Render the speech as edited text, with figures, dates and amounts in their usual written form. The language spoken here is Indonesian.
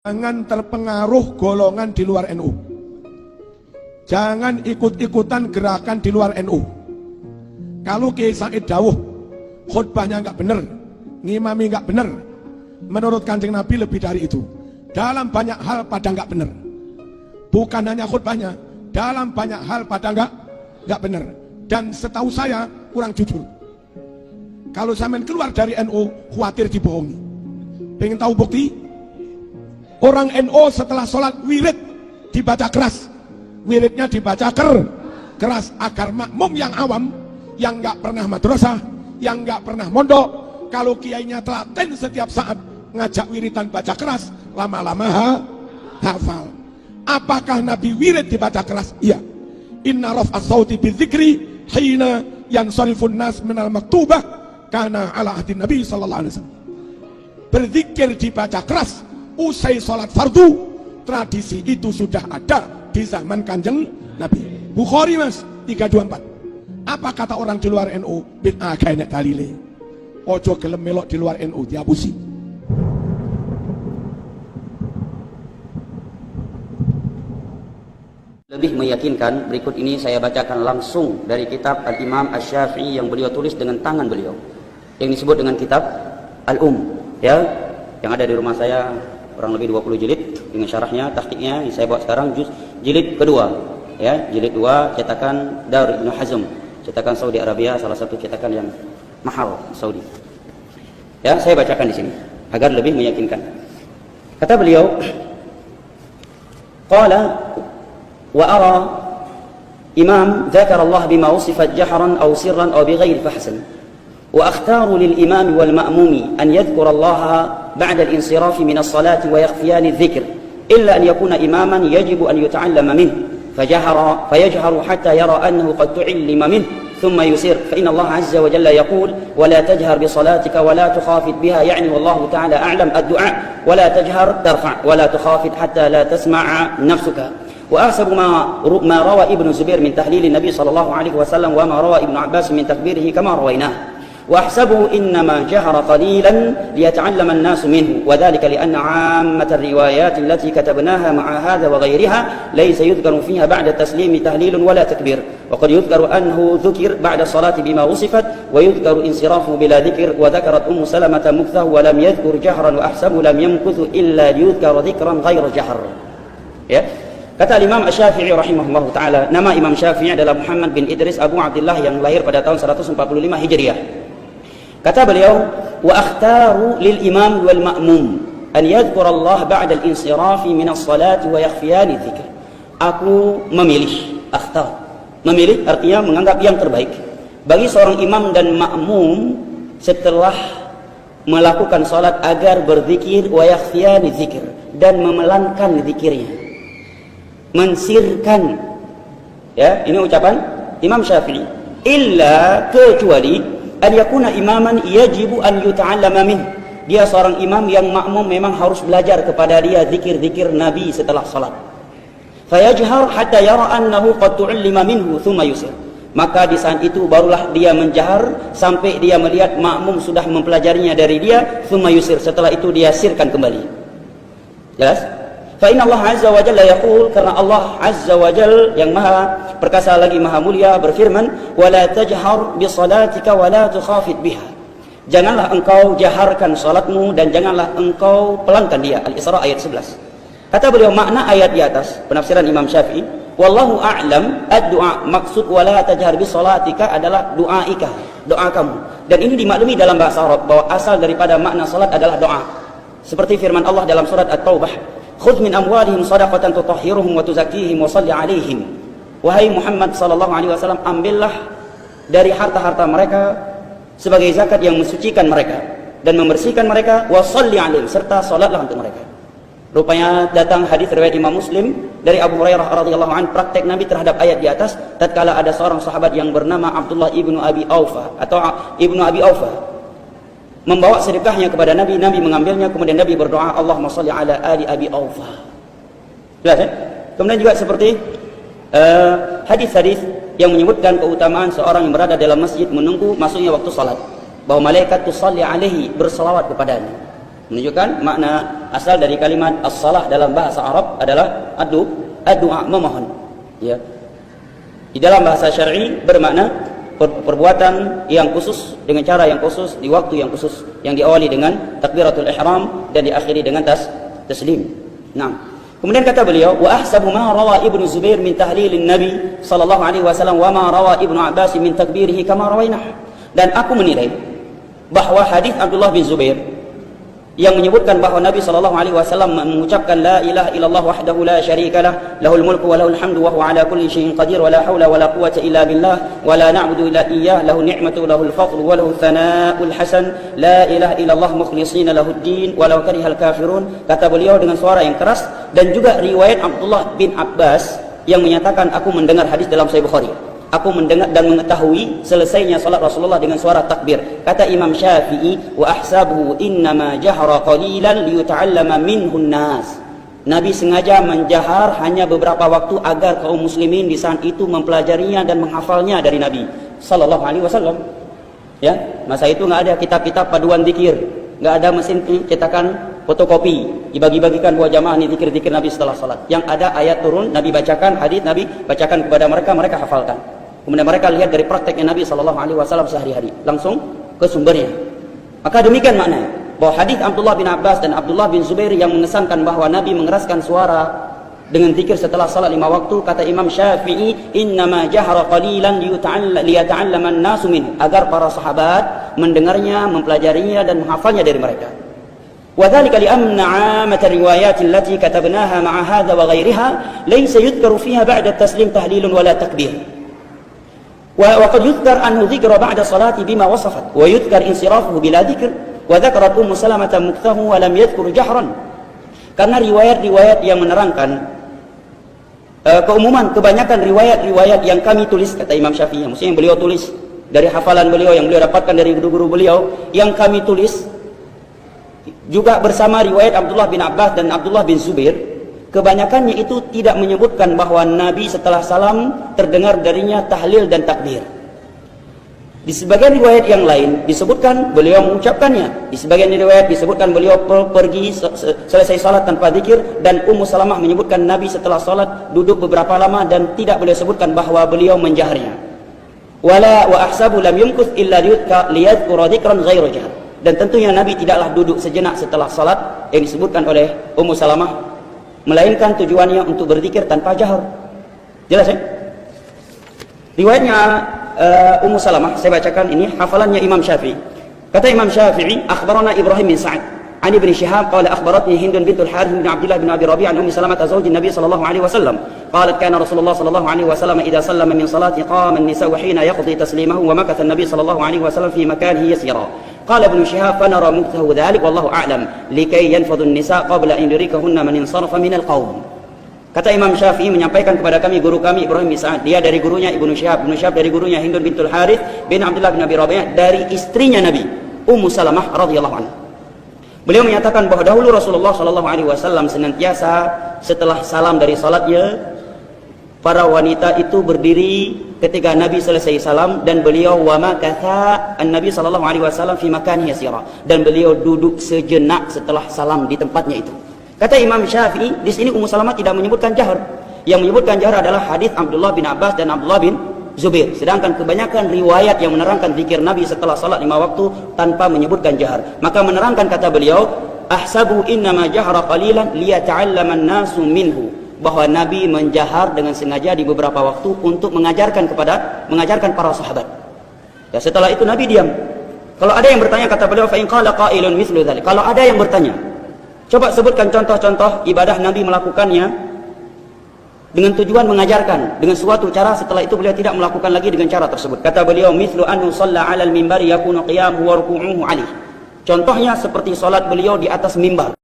Jangan terpengaruh golongan di luar NU. Jangan ikut-ikutan gerakan di luar NU. Kalau Kiai Said dawuh khutbahnya nggak benar, ngimami nggak benar, menurut Kanjeng Nabi lebih dari itu. Dalam banyak hal pada nggak benar. Bukan hanya khutbahnya, dalam banyak hal pada nggak benar. Dan setahu saya kurang jujur. Kalau sampean keluar dari NU, khawatir dibohongi. Pengen tahu bukti? Orang NU setelah sholat wirid dibaca keras, wiridnya dibaca keras agar makmum yang awam, yang nggak pernah madrasah, yang nggak pernah mondok, kalau kiainya telaten setiap saat ngajak wiridan baca keras, lama-lama hafal. Apakah Nabi wirid dibaca keras? Iya. Inna raf'as sauti bidzikri hina yansarifun nas minal maktubah kana ala ahdi Nabi sallallahu alaihi wasallam. Berzikir dibaca keras usai sholat fardu, tradisi itu sudah ada di zaman Kanjeng Nabi. Bukhari mas 324. Apa kata orang di luar NU? Bid'ah kaya dalile. Ojo gelem melok di luar NU dihapusi. Lebih meyakinkan, berikut ini saya bacakan langsung dari kitab Al-Imam Asy-Syafi'i yang beliau tulis dengan tangan beliau, yang disebut dengan kitab ya, yang ada di rumah saya, kurang lebih 20 jilid dengan syarahnya, tahqiqnya yang saya bawa sekarang, jilid kedua, ya, jilid 2 cetakan Dar Ibnu Hazm, cetakan Saudi Arabia, salah satu cetakan yang mahal Saudi. Ya, saya bacakan di sini agar lebih meyakinkan. Kata beliau, qala wa ara imam dzakara Allah bima usifat jahran aw sirran aw bighairi fahsan wa akhtaru lil imam wal ma'mumi an yadhkura Allah ba'da al insiraf min as-salati wa yakhfiyan adh-dhikr illa an yakuna imaman yajibu an yuta'allama minhu fayajharu hatta yara annahu qad tu'allima minhu ثم يسر فإن الله عز وجل يقول ولا تجهر بصلاتك ولا تخافت بها يعني والله تعالى أعلم الدعاء ولا تجهر ترفع ولا تخافت حتى لا تسمع نفسك وأحسب ما روى ابن زبير من تحليل النبي صلى الله عليه وسلم وما روى ابن عباس من تكبيره كما رويناه وأحسبه إنما جهر قليلا ليتعلم الناس منه وذلك لأن عامة الروايات التي كتبناها مع هذا وغيرها ليس يذكر فيها بعد التسليم تهليل ولا تكبير وقد يذكر أنه ذكر بعد الصلاة بما وصفت ويذكر انصرافه بلا ذكر وذكرت أم سلمة مكثه ولم يذكر جهرا وأحسبه لم يمكث إلا ليذكر ذكرا غير جهر. Ya. Kata Imam Asy-Syafi'i rahimahullah ta'ala, nama Imam Syafi'i adalah Muhammad bin Idris Abu Abdullah yang lahir pada tahun 145 Hijriah. Kata beliau, wa akhtaru lil imam wal ma'mum an yadhkur Allah ba'da al-insirafi min as-salati wa yakhfiyan dzikr. Aku memilih, akhtar. Memilih artinya menganggap yang terbaik bagi seorang imam dan makmum setelah melakukan salat agar berzikir wa yakhfiyan dzikr dan memelankan zikirnya. Mensirkan, ya, ini ucapan Imam Syafi'i, illa kecuali an yakuna imaman yajibu an yuta'allama min, dia seorang imam yang makmum memang harus belajar kepada dia zikir-zikir Nabi setelah salat. Fayajhar hatta yara annahu qad tu'allima minhu thumma yusir, maka di saat itu barulah dia menjahar sampai dia melihat makmum sudah mempelajarinya dari dia, thumma yusir, setelah itu dia sirkan kembali. Jelas? Fa inna Allah azza wa jalla yaqul, karena Allah azza wa jalla yang maha perkasa lagi maha mulia berfirman, wala tajhar bi salatika wala tukhafit biha, janganlah engkau jaharkan salatmu dan janganlah engkau pelankan dia. Al-Isra ayat 11. Kata beliau, makna ayat di atas, penafsiran Imam Syafi'i, wallahu a'lam, ad-du'a, maksud wala tajhar bi salatika adalah du'aika, doa kamu. Dan ini dimaklumi dalam bahasa Arab bahwa asal daripada makna salat adalah doa. Seperti firman Allah dalam surat At-Taubah, khudh min amwalihim shadaqatan tutahhiruhum wa tuzakkihim wa shalli 'alaihim. Wahai Muhammad sallallahu alaihi wasallam, ambillah dari harta-harta mereka sebagai zakat yang mensucikan mereka dan membersihkan mereka, wa shalli 'alaihim, serta salatlah untuk mereka. Rupanya datang hadis riwayat Imam Muslim dari Abu Hurairah radhiyallahu anhu, praktek Nabi terhadap ayat di atas tatkala ada seorang sahabat yang bernama Abdullah ibnu Abi Aufa atau ibnu Abi Aufa membawa sedekahnya kepada Nabi, Nabi mengambilnya, kemudian Nabi berdoa, Allahumma shalli ala ali Abi Aufa. Jelas ya? Kemudian juga seperti hadis-hadis yang menyebutkan keutamaan seorang yang berada dalam masjid menunggu masuknya waktu salat, bahwa malaikat tusalli alaihi, berselawat kepadanya. Menunjukkan makna asal dari kalimat as-salah dalam bahasa Arab adalah ad-du'a, memohon. Ya. Di dalam bahasa syar'i bermakna perbuatan yang khusus dengan cara yang khusus di waktu yang khusus yang diawali dengan takbiratul ihram dan diakhiri dengan taslim. Nah, kemudian kata beliau, wa ahsabu ma rawa Ibnu Zubair min tahlilin Nabi sallallahu alaihi wasallam wa ma rawa Ibnu Abbas min takbirihi kama rawainah. Dan aku menilai bahwa hadis Abdullah bin Zubair yang menyebutkan bahawa Nabi SAW mengucapkan la ilaha illallah wahdahu la syarikalah lahul mulku wa lahul hamdu wa huwa ala kulli syai'in qadir wa la hawla wa la quwwata illa billah wa la na'budu illa iyyah lahu ni'matu lahul fadlu wa lahu thana'ul hasan la ilaha illallah mukhlishina lahud din walau karihal kafirun. Kata beliau dengan suara yang keras. Dan juga riwayat Abdullah bin Abbas yang menyatakan aku mendengar hadis dalam Sahih Bukhari, aku mendengar dan mengetahui selesainya salat Rasulullah dengan suara takbir. Kata Imam Syafi'i, wa ahsabuhu innama jahara qalilan liyuta'allama minhun nas. Nabi sengaja menjahar hanya beberapa waktu agar kaum muslimin di saat itu mempelajarinya dan menghafalnya dari Nabi sallallahu alaihi wasallam. Ya, masa itu enggak ada kitab-kitab paduan zikir, enggak ada mesin cetakan fotokopi dibagi-bagikan buat jamaah ini zikir-zikir Nabi setelah salat. Yang ada ayat turun, Nabi bacakan, hadis Nabi bacakan kepada mereka, mereka hafalkan. Kemudian mereka lihat dari prakteknya Nabi SAW sehari-hari, langsung ke sumbernya. Maka demikian maknanya, bahwa hadis Abdullah bin Abbas dan Abdullah bin Zubair yang mengesankan bahwa Nabi mengeraskan suara dengan zikir setelah salat 5 waktu, kata Imam Syafi'i, innama jahara qalilan liyata'allama an-nasu min, agar para sahabat mendengarnya, mempelajarinya dan menghafalnya dari mereka. وذلك لأن عامة الروايات التي كتبناها مع هذا وغيرها ليس يذكر فيها بعد التسليم تهليل ولا تكبير. وقد يذكر أنه ذكر بعد الصلاة بما وصفت ويذكر انصرافه بلا ذكر وذكرت أم سلمة مكثه ولم يذكر جهرا. Karena riwayat-riwayat yang menerangkan keumuman, kebanyakan riwayat-riwayat yang kami tulis, kata Imam Syafi'i, maksudnya yang beliau tulis dari hafalan beliau, yang beliau dapatkan dari guru-guru beliau, yang kami tulis juga bersama riwayat Abdullah bin Abbas dan Abdullah bin Zubair, kebanyakannya itu tidak menyebutkan bahwa Nabi setelah salam terdengar darinya tahlil dan takbir. Di sebagian riwayat yang lain disebutkan beliau mengucapkannya. Di sebagian riwayat disebutkan beliau pergi selesai salat tanpa zikir, dan Ummu Salamah menyebutkan Nabi setelah salat duduk beberapa lama dan tidak beliau sebutkan bahwa beliau menjaharnya. Wala wa ahsabu lam yumkuth illa liyadhkura dzikran ghairu jahr. Dan tentunya Nabi tidaklah duduk sejenak setelah salat yang disebutkan oleh Ummu Salamah, melainkan tujuannya untuk berzikir tanpa jahar. Jelas ya? Riwayatnya Ummu Salamah, saya bacakan ini hafalannya Imam Syafi'i. Kata Imam Syafi'i, akhbarana Ibrahim bin Sa'ad an Ibn Shihab qala akhbaratni Hind bintul Harith bin Abdullah bin Abi Rabi' an Ummi Salamah zawji Nabi sallallahu alaihi wasallam qalat kana Rasulullah sallallahu alaihi wasallam idza sallama min salati qama an-nisa'u hina yaqdi taslimahu wa makatha an-nabi sallallahu alaihi wasallam fi makanihi yasira. قال ابن شهاب فنرى مكته ذلك والله أعلم لكي ينفذ النساء قبل أن يدركهن من انصرف من القوم. Kata Imam Syafi'i menyampaikan kepada kami guru kami Ibrahim bin Sa'ad, dia dari gurunya Ibnu Syihab, Ibnu Syihab dari gurunya Hind bintul Harith bin Abdullah bin Abi Rabi' dari istrinya Nabi Ummu Salamah radhiyallahu anha. Beliau menyatakan bahwa dahulu Rasulullah sallallahu alaihi wasallam senantiasa setelah salam dari salatnya, para wanita itu berdiri ketika Nabi selesai salam, dan beliau wa makatha an-Nabi sallallahu alaihi wasallam fi makanihi yasira, dan beliau duduk sejenak setelah salam di tempatnya itu. Kata Imam Syafi'i, di sini Ummu Salamah tidak menyebutkan jahar. Yang menyebutkan jahar adalah hadis Abdullah bin Abbas dan Abdullah bin Zubair. Sedangkan kebanyakan riwayat yang menerangkan zikir Nabi setelah salat 5 waktu tanpa menyebutkan jahar. Maka menerangkan kata beliau, ahsabu innama jahara qalilan liyata'allama an-nasu minhu, bahwa Nabi menjahar dengan sengaja di beberapa waktu untuk mengajarkan para sahabat. Ya, setelah itu Nabi diam. Kalau ada yang bertanya, kata beliau, fa in qala qailun mithlu dzalik. Kalau ada yang bertanya, coba sebutkan contoh-contoh ibadah Nabi melakukannya dengan tujuan mengajarkan dengan suatu cara, setelah itu beliau tidak melakukan lagi dengan cara tersebut. Kata beliau, mithlu anhu shalla 'alal minbari yakunu qiyamuhu wa ruku'uhu 'alaihi. Contohnya seperti salat beliau di atas mimbar.